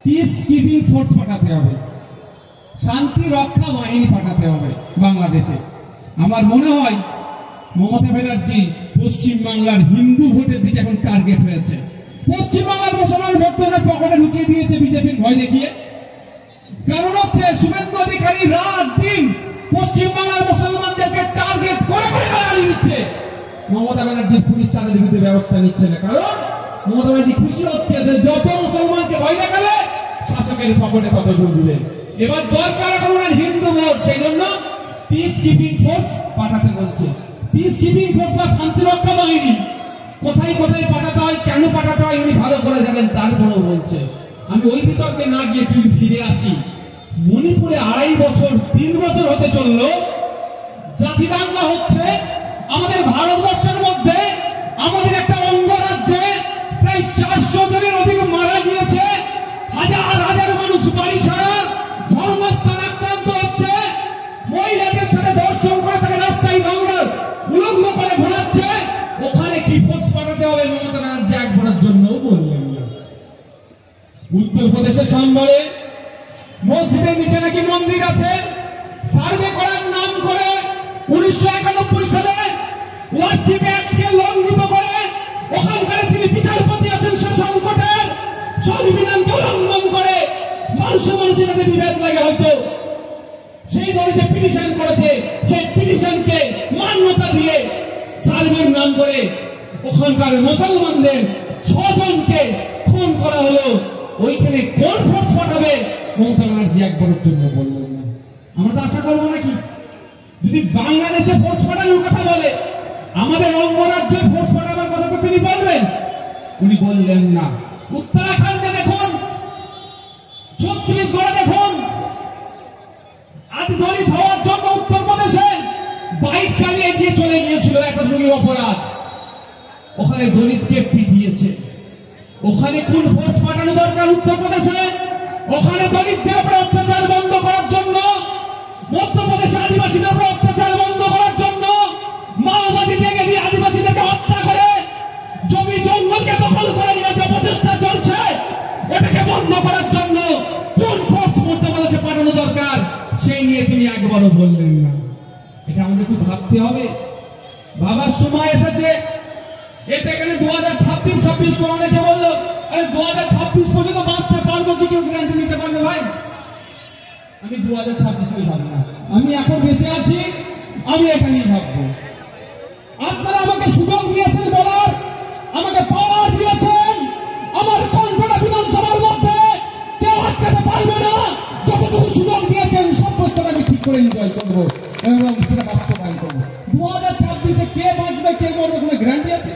Peace keeping force পাঠাতে হবে, শান্তি রক্ষা বাহিনী পাঠাতে হবে বাংলাদেশে। আমার মনে হয় মমতা ব্যানার্জি পশ্চিমবাংলার হিন্দু ভোটের দিকে এখন টার্গেট হয়েছে। পশ্চিমবাংলার মুসলমান ভোটদের পকেটে ঢুকিয়ে দিয়েছে বিজেপির ভয় দেখিয়ে। কারণ হচ্ছে শুভেন্দু অধিকারী রাত দিন পশ্চিমবাংলার মুসলমানদেরকে টার্গেট করে করে গালি দিচ্ছে। মমতা ব্যানার্জির পুলিশ তাদের বিরুদ্ধে ব্যবস্থা নিচ্ছে না, কারণ মমতা ব্যানার্জি খুশি হচ্ছে যে যত মুসলমানকে ভয় দেখাবে শাসকের পকেটে তত ঢুকবে। এবার দরকার এখন হিন্দু ভোট, সেই জন্য পিস কিপিং ফোর্স পাঠাতে বলছে। পিস কিপিং ফোর্স বা শান্তিরক্ষা বাহিনী কোথায় কোথায় পাঠাতে হয়, কেন পাঠাতে হয় উনি ভালো করে জানেন, তারপরেও বলছে। আমি ওই বিতর্কে না গিয়ে যদি ফিরে আসি, মণিপুরে 2.5 বছর 3 বছর হতে চললো জাতি দাঙ্গা হচ্ছে। আমাদের ভারতবর্ষের মধ্যে আমাদের একটা অঙ্গরাজ্যে প্রায় 400 জনের অধিক মারা গিয়েছে, হাজার হাজার মানুষ বাড়ি ছাড়া ধর্মস্থান আক্রান্ত হচ্ছে, মহিলাদের সাথে ধর্ষণ করে তাকে রাস্তায় নোংরা উলঙ্গ করে ঘোরাচ্ছে। ওখানে কি ফোর্স পাঠাতে হবে মমতা ব্যানার্জি একবারের জন্য বললেন না। উত্তরপ্রদেশের সম্বলে মসজিদের নিচে নাকি মন্দির আছে, সার্ভে করার নাম করে 1991 সালে ওয়ার্শিপ অ্যাক্টকে লঙ্ঘিত করে ওখানকার যিনি বিচারপতি আছেন শাসন কোর্টের সংবিধানকে উল্লঙ্ঘন করে মানুষের সাথে বিভেদ লাগে হয়তো, সেই দলে যে পিটিশন করেছে সেই পিটিশনকে মান্যতা দিয়ে সার্ভের নাম করে ওখানকার মুসলমানদের 6 জনকে খুন করা হলো। ওইখানে কোন ফোর্স পাঠাবে মমতা ব্যানার্জি একবারের জন্য বললেন না। আমরা তো আশা করবো নাকি যদি বাংলাদেশে ফোর্স পাঠানোর কথা বলে আমাদের অঙ্গরাজ্যের ফোর্স পাঠানোর কথা তো তিনি বলবেন, উনি বললেন না। উত্তরাখণ্ডে দেখুন, ছত্তিশগড়ে দেখুন, আদি দলিত হওয়ার জন্য উত্তরপ্রদেশে বাইক চালিয়ে গিয়ে চলে গিয়েছিল একটা দুই অপরাধ, ওখানে দলিতকে পিটিয়েছে। ওখানে কোন ফোর্স পাঠানো দরকার উত্তরপ্রদেশে? ওখানে দলিতদের উপরে অত্যাচার বন্ধ করার জন্য, মধ্যপ্রদেশে আদিবাসীদের উপরে অত্যাচার বন্ধ করার জন্য, মাওবাদী থেকে দিয়ে আদিবাসীদেরকে হত্যা করে জমি জঙ্গলকে দখল করে নিয়ে যে প্রচেষ্টা চলছে, এটাকে বন্ধ করার জন্য কোন ফোর্স মধ্যপ্রদেশে পাঠানো দরকার সেই নিয়ে তিনি একবারও বললেন না। এটা আমাদের খুব ভাবতে হবে, ভাবার সময় এসেছে। এতে এখানে 2026 করে অনেকে বললো, আরে 2026 পর্যন্ত বাঁচতে পারবো কি কেউ গ্যারান্টি নিতে পারবে ভাই? আমি 2026 ভাবি না, আমি এখন বেঁচে আছি, আমি এখানেই ভাববো। আপনারা আমাকে সুযোগ দিয়েছেন বলার, আমাকে পাওয়ার দিয়েছেন, আমার কণ্ঠটা বিধানসভার মধ্যে কেউ আটকাতে পারবে না। যতটুকু সুযোগ দিয়েছেন সব প্রশ্নটা আমি ঠিক করে এনজয় করবো এবং সেটা বাস্তবায়ন করবো। 2026 কে বাঁচবে কে মরবে কোনো গ্যারান্টি আছে?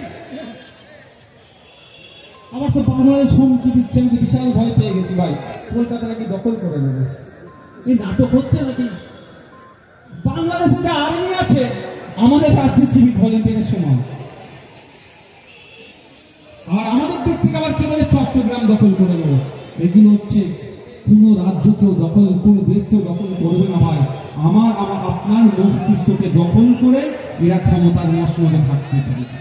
আমার তো বাংলাদেশ হুমকি দিচ্ছে, আমি বিশাল ভয় পেয়ে গেছি ভাই, কলকাতা নাকি দখল করে নেবে। এই নাটক হচ্ছে নাকি? বাংলাদেশে যে আর্মি আছে আমাদের রাজ্যে সিভিক ভলেন্টিয়ারের সমান, আর আমাদের দিক থেকে আবার কেউ চট্টগ্রাম দখল করে নেবে। এগুলো হচ্ছে কোন রাজ্যকেও দখল, কোন দেশকেও দখল করবে না ভাই। আমার আপনার মস্তিষ্ককে দখল করে এরা ক্ষমতার মসনদে থাকতে চাইছে।